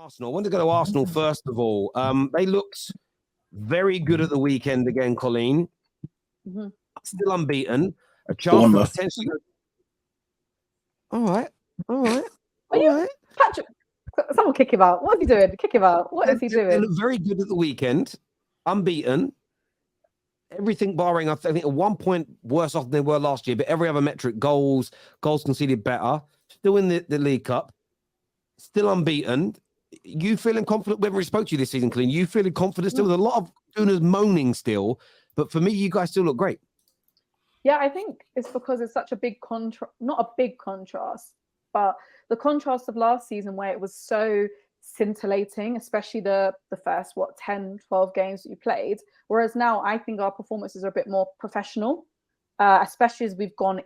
Arsenal. I want to go to Arsenal first of all. They looked very good at the weekend again, Colleen. Mhm. Still unbeaten. A chance to Bournemouth. potentially. All right. Patrick, someone kick him out. What is he doing? Kick him out. What is he They doing? look very good at the weekend. Unbeaten. Everything barring, I think, at 1 point worse off than they were last year, but every other metric, goals conceded better. Still in the League Cup. Still unbeaten. You feeling confident? Whether we spoke to you this season, Colleen, you feeling confident still? There's a lot of Gunners moaning still, but for me, you guys still look great. Yeah, I think it's because it's such a big not a big contrast, but the contrast of last season where it was so scintillating, especially the first 10, 12 games that you played. Whereas now I think our performances are a bit more professional, especially as we've gone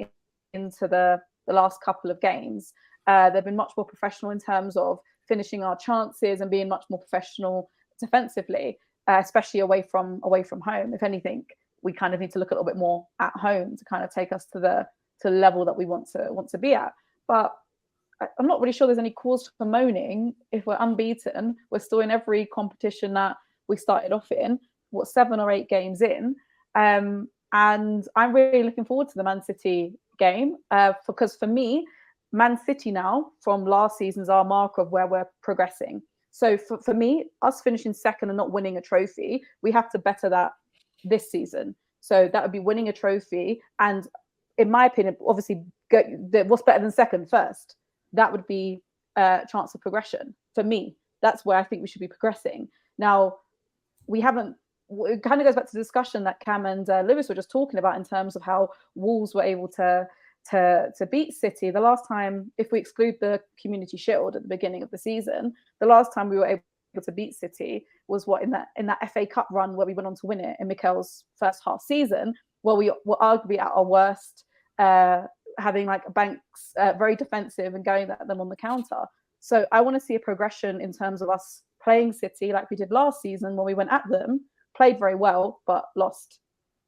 into the last couple of games. They've been much more professional in terms of finishing our chances and being much more professional defensively, especially away from home. If anything, we kind of need to look a little bit more at home to kind of take us to the level that we want to be at. But I'm not really sure there's any cause for moaning. If we're unbeaten, we're still in every competition that we started off in, 7 or 8 games in. And I'm really looking forward to the Man City game because for me, Man City now from last season's our marker of where we're progressing. So for me, us finishing second and not winning a trophy, we have to better that this season. So that would be winning a trophy. And in my opinion, obviously, what's better than second first? That would be a chance of progression for me. That's where I think we should be progressing. Now, it kind of goes back to the discussion that Cam and Lewis were just talking about in terms of how Wolves were able to beat City. The last time, if we exclude the Community Shield at the beginning of the season, the last time we were able to beat City was in that FA Cup run where we went on to win it in Mikel's first half season, where we were arguably at our worst, having like Banks very defensive and going at them on the counter. So I want to see a progression in terms of us playing City like we did last season when we went at them, played very well, but lost.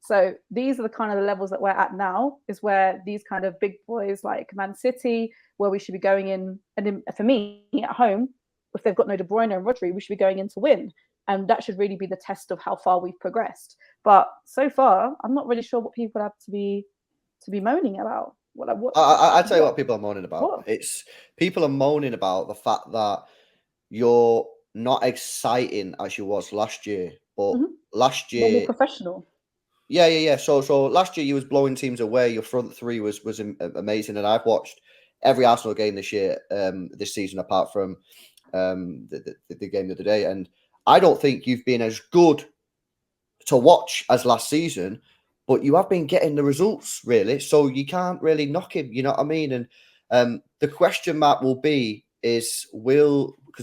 So these are the kind of the levels that we're at now, is where these kind of big boys like Man City, where we should be going in, and for me, at home, if they've got no De Bruyne and Rodri, we should be going in to win. And that should really be the test of how far we've progressed. But so far, I'm not really sure what people have to be moaning about. I'll tell you what people are moaning about. What? It's people are moaning about the fact that you're not exciting as you was last year. But last year, more professional. Yeah. So last year you was blowing teams away. Your front three was amazing, and I've watched every Arsenal game this year, this season, apart from the game the other day. And I don't think you've been as good to watch as last season, but you have been getting the results, really. So you can't really knock him, you know what I mean? And the question mark will be because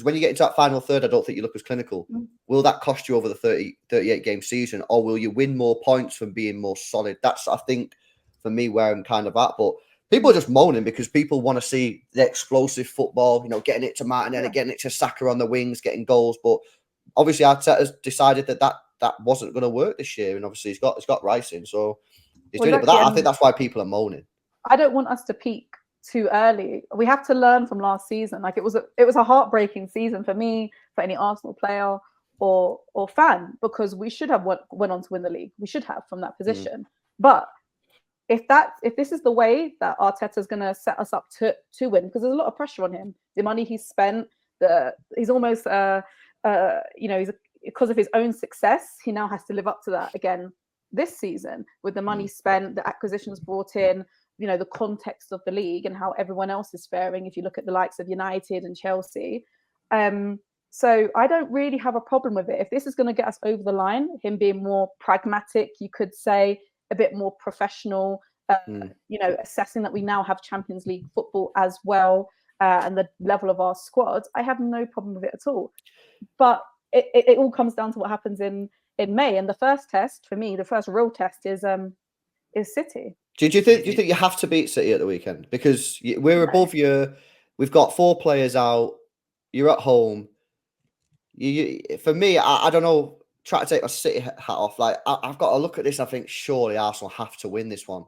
when you get into that final third, I don't think you look as clinical. Will that cost you over the 38 game season, or will you win more points from being more solid? That's, I think, for me, where I'm kind of at. But people are just moaning because people want to see the explosive football, getting it to Martinelli, getting it to Saka on the wings, getting goals. But obviously, Arteta's decided that wasn't going to work this year, and obviously he's got Rice in, so he's doing it. But I think that's why people are moaning. I don't want us to peak too early. We have to learn from last season. Like it was a heartbreaking season for me, for any Arsenal player or fan, because we should have went on to win the league. We should have from that position. But if this is the way that Arteta is going to set us up to win, because there's a lot of pressure on him, the money he's spent, he's almost because of his own success, he now has to live up to that again this season with the money spent, the acquisitions brought in, the context of the league and how everyone else is faring. If you look at the likes of United and Chelsea, so I don't really have a problem with it. If this is going to get us over the line, him being more pragmatic, you could say a bit more professional, assessing that we now have Champions League football as well, and the level of our squad, I have no problem with it at all. But it all comes down to what happens in May. And the first test for me, the first real test is City. Do you think you have to beat City at the weekend? Because we're above you. We've got 4 players out. You're at home. For me, I don't know. Try to take my City hat off. Like I've got to look at this. And I think surely Arsenal have to win this one.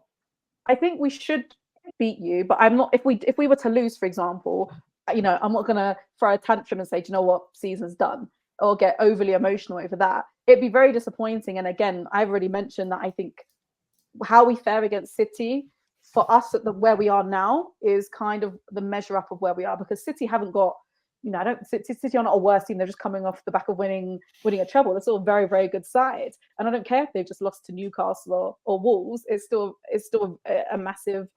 I think we should beat you, but I'm not. If we were to lose, for example, I'm not going to throw a tantrum and say, do you know what, season's done, or get overly emotional over that. It'd be very disappointing. And again, I've already mentioned that I think how we fare against City for us at where we are now is kind of the measure up of where we are, because City haven't got, City are not a worse team. They're just coming off the back of winning a treble. They're still a very, very good side. And I don't care if they've just lost to Newcastle or Wolves. It's still a massive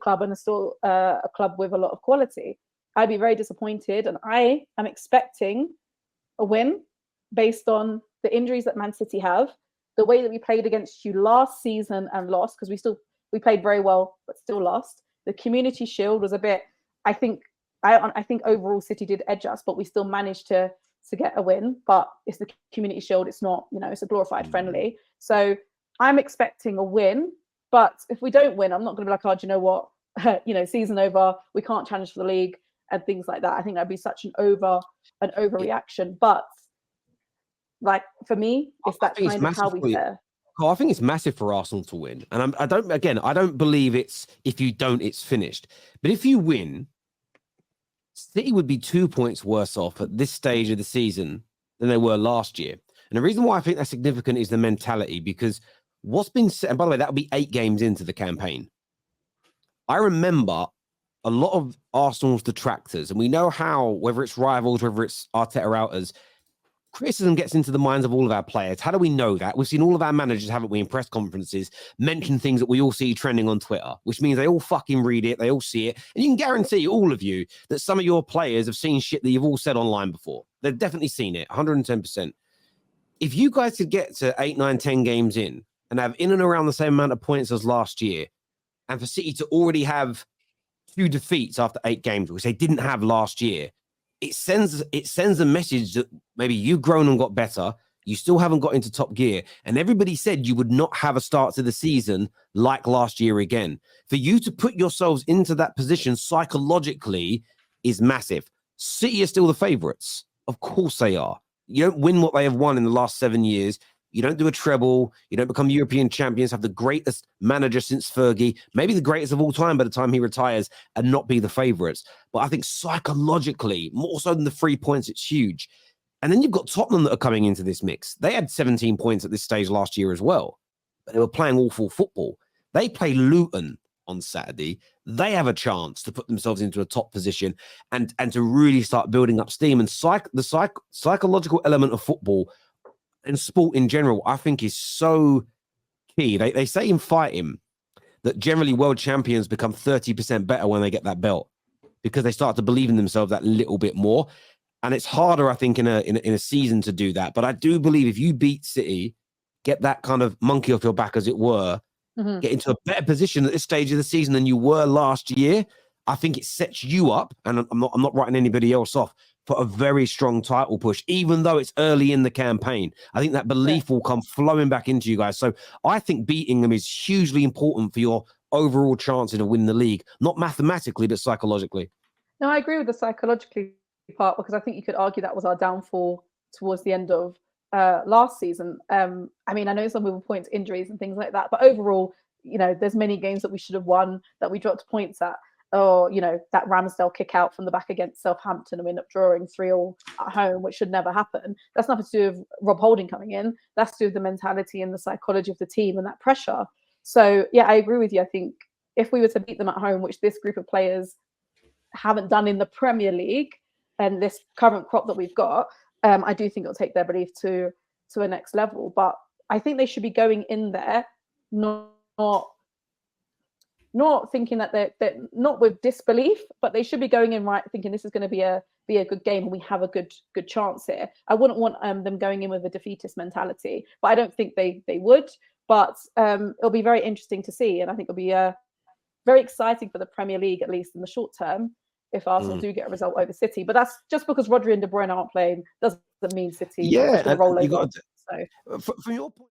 club, and it's still a club with a lot of quality. I'd be very disappointed, and I am expecting a win based on the injuries that Man City have, the way that we played against you last season and lost, because we played very well but still lost. The Community Shield was a bit, I think overall City did edge us, but we still managed to get a win. But it's the Community Shield, it's not, it's a glorified friendly. So I'm expecting a win, but if we don't win, I'm not going to be like, oh, do you know what, season over, we can't challenge for the league and things like that. I think that'd be such an overreaction. But like, for me, it's that kind of how we fare. I think it's massive for Arsenal to win. And I don't believe it's, if you don't, it's finished. But if you win, City would be 2 points worse off at this stage of the season than they were last year. And the reason why I think that's significant is the mentality, because what's been said, and by the way, that'll be 8 games into the campaign. I remember a lot of Arsenal's detractors, and we know how, whether it's rivals, whether it's Arteta outers, criticism gets into the minds of all of our players. How do we know that? We've seen all of our managers, haven't we, in press conferences, mention things that we all see trending on Twitter, which means they all fucking read it, they all see it. And you can guarantee, all of you, that some of your players have seen shit that you've all said online before. They've definitely seen it, 110%. If you guys could get to 8, 9, 10 games in and have in and around the same amount of points as last year, and for City to already have 2 defeats after 8 games, which they didn't have last year, it sends a message that maybe you've grown and got better. You still haven't got into top gear. And everybody said you would not have a start to the season like last year again. For you to put yourselves into that position psychologically is massive. City are still the favourites. Of course they are. You don't win what they have won in the last 7 years. You don't do a treble. You don't become European champions, have the greatest manager since Fergie, maybe the greatest of all time by the time he retires, and not be the favourites. But I think psychologically, more so than the 3 points, it's huge. And then you've got Tottenham that are coming into this mix. They had 17 points at this stage last year as well, but they were playing awful football. They play Luton on Saturday. They have a chance to put themselves into a top position and to really start building up steam. And the psychological element of football and sport in general, I think, is so key. They say in fighting that generally world champions become 30% better when they get that belt, because they start to believe in themselves that little bit more. And it's harder, I think, in a season to do that. But I do believe if you beat City, get that kind of monkey off your back, as it were, get into a better position at this stage of the season than you were last year, I think it sets you up, and I'm not writing anybody else off, for a very strong title push, even though it's early in the campaign. I think that belief will come flowing back into you guys. So I think beating them is hugely important for your overall chances of winning the league, not mathematically, but psychologically. No, I agree with the psychologically part, because I think you could argue that was our downfall towards the end of last season. I know some people point to injuries and things like that, but overall, there's many games that we should have won that we dropped points at. Or, that Ramsdale kick out from the back against Southampton and we end up drawing 3-3 at home, which should never happen. That's nothing to do with Rob Holding coming in. That's to do with the mentality and the psychology of the team and that pressure. So, yeah, I agree with you. I think if we were to beat them at home, which this group of players haven't done in the Premier League and this current crop that we've got, I do think it'll take their belief to a next level. But I think they should be going in there not thinking that they're not with disbelief, but they should be going in right, thinking this is going to be a good game and we have a good chance here. I wouldn't want them going in with a defeatist mentality, but I don't think they would. But it'll be very interesting to see, and I think it'll be very exciting for the Premier League, at least in the short term, if Arsenal do get a result over City. But that's just because Rodri and De Bruyne aren't playing doesn't mean City is going to roll over. From your point.